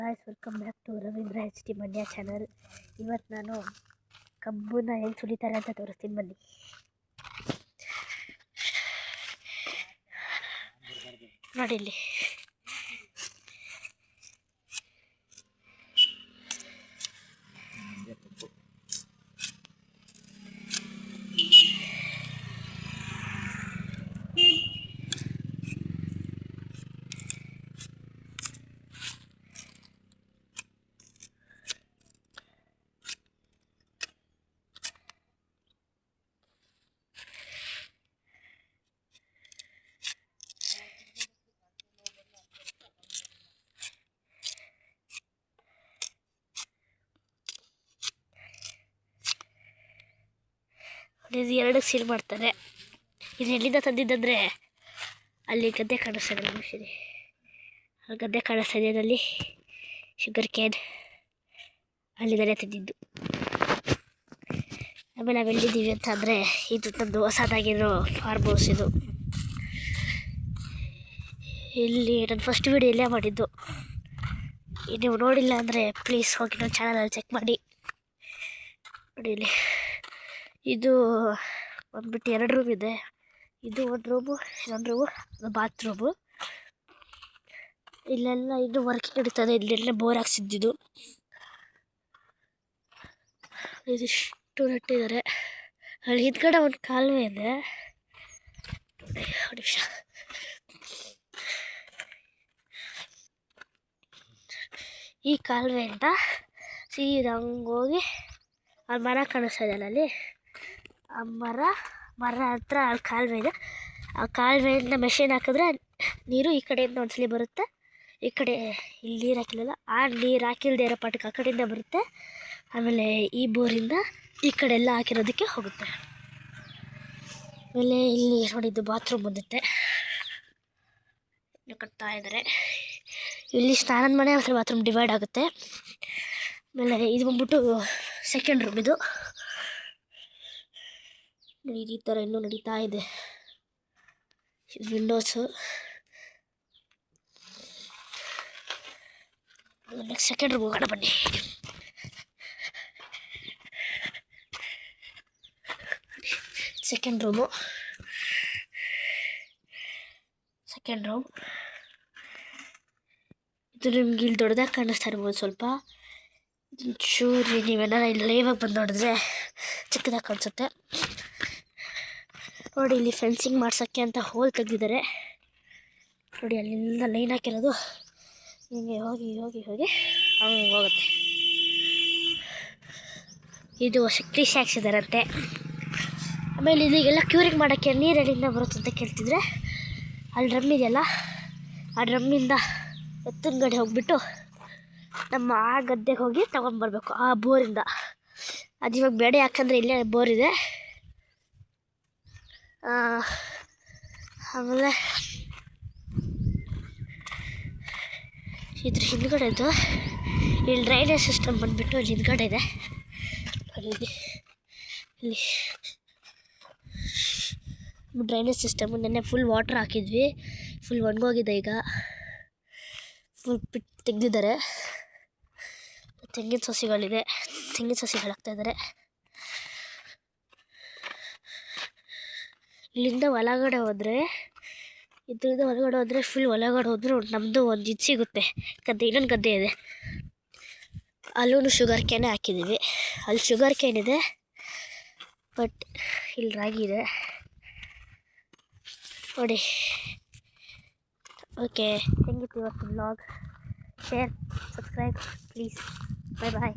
guys, welcome back to Ravindra HD Mandya channel. ಇವತ್ತು ನಾನು ಕಬ್ಬನ್ನ ಹೆಂಗೆ ಸುಲಿತಾರೆ ಅಂತ ತೋರಿಸ್ತೀನಿ ಬನ್ನಿ. ನೋಡಿ ಇಲ್ಲಿ ಇದು ಎರಡಕ್ಕೆ ಸೀಲ್ ಮಾಡ್ತಾರೆ. ಇದು ಎಲ್ಲಿಂದ ತಂದಿದ್ದಂದರೆ ಅಲ್ಲಿ ಗದ್ದೆ ಕಾಣಿಸ್ತಾ ಇದೆ ಮನುಷ್ಯರಿ, ಅಲ್ಲಿ ಗದ್ದೆ ಕಾಣಿಸ್ತಾ ಇದೆ, ಅಲ್ಲಿ ಶುಗರ್ ಕ್ಯಾನ್ ಅಲ್ಲಿಂದಲೇ ತಂದಿದ್ದು. ಆಮೇಲೆ ನಾವು ಎಲ್ಲಿದ್ದೀವಿ ಅಂತ ಅಂದರೆ ಇದು ನಮ್ಮದು ಹೊಸದಾಗಿರೋ ಫಾರ್ಮ್ ಹೌಸ್. ಇದು ಇಲ್ಲಿ ನಾನು ಫಸ್ಟ್ ವೀಡಿಯೋ ಇಲ್ಲೇ ಮಾಡಿದ್ದು. ನೀವು ನೋಡಿಲ್ಲ ಅಂದರೆ ಪ್ಲೀಸ್ ಹೋಗಿ ನನ್ನ ಚಾನಲಲ್ಲಿ ಚೆಕ್ ಮಾಡಿ. ನೋಡಿ ಇಲ್ಲಿ ಇದು ಬಂದ್ಬಿಟ್ಟು 2 ರೂಮ್ ಇದೆ. ಇದು ಒಂದು ರೂಮು, ಇನ್ನೊಂದು ರೂಮು, ಬಾತ್ರೂಮು. ಇಲ್ಲೆಲ್ಲ ಇನ್ನೂ ವರ್ಕ್ ನಡೀತದೆ. ಇಲ್ಲೆಲ್ಲ ಬೋರ್ ಹಾಕ್ಸಿದ್ದು. ಇದಿಷ್ಟು ನೆಟ್ಟಿದ್ದಾರೆ. ಅಲ್ಲಿ ಹಿಂದ್ಗಡೆ ಒಂದು ಕಾಲುವೆ ಇದೆ ನೋಡಿ. ಒಂದು ನಿಮಿಷ, ಈ ಕಾಲುವೆಯಿಂದ ಸೀದಾ ಹಂಗೋಗಿ ಆ ಮರ ಕಾಣಿಸ್ತಾ ಇದೆಯಲ್ಲ, ಅಲ್ಲಿ ಆ ಮರ ಹತ್ರ ಅಲ್ಲಿ ಕಾಲುವೆ ಇದೆ. ಆ ಕಾಲುವೆಯಿಂದ ಮೆಷಿನ್ ಹಾಕಿದ್ರೆ ನೀರು ಈ ಕಡೆಯಿಂದ ಒಂದ್ಸಲಿ ಬರುತ್ತೆ. ಈ ಕಡೆ ಇಲ್ಲಿ ನೀರು ಹಾಕಿಲ್ಲಲ್ಲ, ಆ ನೀರು ಹಾಕಿಲ್ದೇ ಇರೋ ಪಾಟಕ್ಕೆ ಆ ಕಡೆಯಿಂದ ಬರುತ್ತೆ. ಆಮೇಲೆ ಈ ಬೋರಿಂದ ಈ ಕಡೆ ಎಲ್ಲ ಹಾಕಿರೋದಕ್ಕೆ ಹೋಗುತ್ತೆ. ಆಮೇಲೆ ಇಲ್ಲಿ ನೋಡಿದ್ದು ಬಾತ್ರೂಮ್ ಬಂದುತ್ತೆ, ಇನ್ನು ಕಟ್ತಾ ಇದ್ದಾರೆ. ಇಲ್ಲಿ ಸ್ನಾನದ ಮನೆ ಮತ್ತು ಬಾತ್ರೂಮ್ ಡಿವೈಡ್ ಆಗುತ್ತೆ. ಆಮೇಲೆ ಇದು ಬಂದ್ಬಿಟ್ಟು ಸೆಕೆಂಡ್ ರೂಮ್. ಇದು ಈ ಥರ ಇನ್ನೂ ನಡೀತಾ ಇದೆ. ವಿಂಡೋಸು. ನೆಕ್ಸ್ಟ್ ಸೆಕೆಂಡ್ ರೂಮ್ ಹೋಗೋಣ ಬನ್ನಿ. ಸೆಕೆಂಡ್ ರೂಮ್ ಇದು ನಿಮ್ಗೆ ಇಲ್ಲಿ ದೊಡ್ಡದಾಗಿ ಕಾಣಿಸ್ತಾ ಇರ್ಬೋದು. ಸ್ವಲ್ಪ ಚೂರಿ ನೀವೇನಾರ ಇಲ್ಲಿ ಲೈವಾಗಿ ಬಂದು ನೋಡಿದ್ರೆ ಚಿಕ್ಕದಾಗಿ ಕಾಣಿಸುತ್ತೆ. ನೋಡಿ ಇಲ್ಲಿ ಫೆನ್ಸಿಂಗ್ ಮಾಡ್ಸೋಕ್ಕೆ ಅಂತ ಹೋಲ್ ತೆಗೆದಿದ್ದಾರೆ ನೋಡಿ. ಅಲ್ಲಿಂದ ಲೈನ್ ಹಾಕಿರೋದು ಹಿಂಗೆ ಹೋಗಿ ಹೋಗಿ ಹೋಗಿ ಹಂಗೆ ಹೋಗುತ್ತೆ. ಇದು ಕೃಷಿ ಹಾಕ್ಸಿದಾರಂತೆ. ಆಮೇಲೆ ಇಲ್ಲಿಗೆಲ್ಲ ಕ್ಯೂರಿಂಗ್ ಮಾಡೋಕ್ಕೆ ನೀರು ಎಲ್ಲಿಂದ ಬರುತ್ತೆ ಅಂತ ಕೇಳ್ತಿದ್ರೆ, ಅಲ್ಲಿ ಡ್ರಮ್ ಇದೆಯಲ್ಲ, ಆ ಡ್ರಮ್ಮಿಂದ ಎತ್ತಿನ ಗಡಿ ಹೋಗಿಬಿಟ್ಟು ನಮ್ಮ ಆ ಗದ್ದೆಗೆ ಹೋಗಿ ತೊಗೊಂಡ್ಬರ್ಬೇಕು ಆ ಬೋರಿಂದ. ಅದು ಇವಾಗ ಬೇಡ, ಯಾಕಂದರೆ ಇಲ್ಲೇ ಬೋರ್ ಇದೆ. ಆಮೇಲೆ ಇದ್ರ ಹಿಂದ್ಗಡೆ ಇದು ಇಲ್ಲಿ ಡ್ರೈನೇಜ್ ಸಿಸ್ಟಮ್ ಬಂದುಬಿಟ್ಟು ಇಲ್ಲಿ ಹಿಂದ್ಗಡೆ ಇದೆ. ಇಲ್ಲಿ ಡ್ರೈನೇಜ್ ಸಿಸ್ಟಮು ನೆನ್ನೆ ಫುಲ್ ವಾಟ್ರ್ ಹಾಕಿದ್ವಿ, ಫುಲ್ ಒಣಗೋಗಿದೆ. ಈಗ ಫುಲ್ ಪಿಟ್ ತೆಗೆದಿದ್ದಾರೆ. ತೆಂಗಿನ ಸಸಿಗಳಿದೆ, ತೆಂಗಿನ ಸಸಿಗಳಾಗ್ತಾಯಿದ್ದಾರೆ. ಇಲ್ಲಿಂದ ಒಳಗಡೆ ಹೋದರೆ, ಇದರಿಂದ ಹೊರಗಡೆ ಹೋದರೆ ಫುಲ್ ಒಳಗಡೆ ಹೋದರೆ ನಮ್ಮದು ಒಂದು ಇದು ಸಿಗುತ್ತೆ ಗದ್ದೆ. ಇನ್ನೊಂದು ಗದ್ದೆ ಇದೆ, ಅಲ್ಲೂ ಶುಗರ್ ಕ್ಯಾನೇ ಹಾಕಿದ್ದೀವಿ. ಅಲ್ಲಿ ಶುಗರ್ ಕ್ಯಾನ್ ಇದೆ, ಬಟ್ ಇಲ್ಲಿ ರಾಗಿ ಇದೆ ನೋಡಿ. ಓಕೆ, ಹೆಂಗಿತ್ತು ಇವತ್ತು vlog? Share, subscribe please. Bye bye.